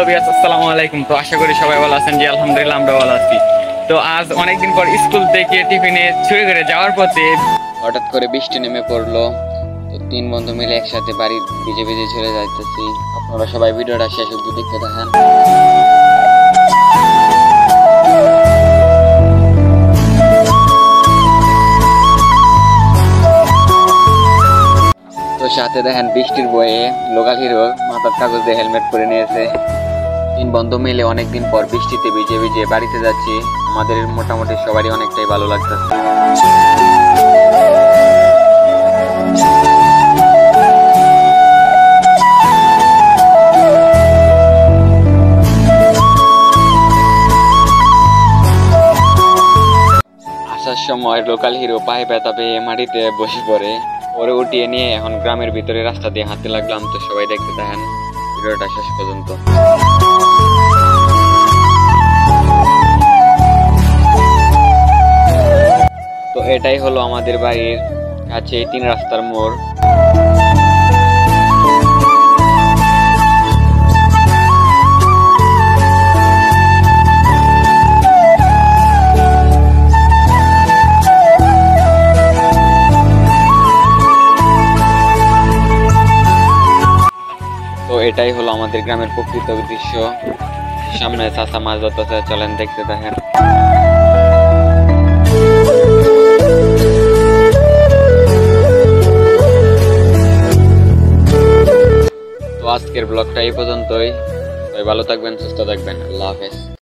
Viewers, আসসালামু আলাইকুম। তো আশা করি সবাই ভালো আছেন। জি আলহামদুলিল্লাহ, আমরা ভালো আছি। তো আজ অনেকদিন পর স্কুল থেকে টিফিনে ছুটে করে যাওয়ার পথে হঠাৎ করে বৃষ্টি নেমে পড়লো। তো তিন বন্ধু মিলে একসাথে বাড়ি ভিজে ভিজে চলে যাইতেছি। আপনারা সবাই ভিডিওটা শেষ অবধি দেখতে থাকেন। তো সাথে দেখেন বৃষ্টির বয়ে লোকাল হিরো মাথার কাগজ দিয়ে হেলমেট পরে নিয়েছে। তিন বন্ধু মিলে অনেকদিন পর বৃষ্টিতে ভিজে ভিজে বাড়িতে যাচ্ছি। আমাদের মোটামুটি সবারই অনেকটাই ভালো লাগতেছে। আসার সময় লোকাল হিরো পায়ে ব্যথা পেয়ে মাটিতে বসে পড়ে, ওরে উঠিয়ে নিয়ে এখন গ্রামের ভিতরে রাস্তা দিয়ে হাঁটতে লাগলাম। তো সবাই দেখতে থাকেন ভিডিওটা শেষ পর্যন্ত। তো এটাই হলো আমাদের বাড়ির কাছে 3 রাস্তার মোড়। তো এটাই হলো আমাদের গ্রামের প্রকৃত দৃশ্য। সামনে চাচা মাছ ধরতেছে, চলেন দেখতে থাকেন। তো আজকের ব্লগটা এই পর্যন্তই। সবাই ভালো থাকবেন, সুস্থ থাকবেন। আল্লাহ হাফেজ।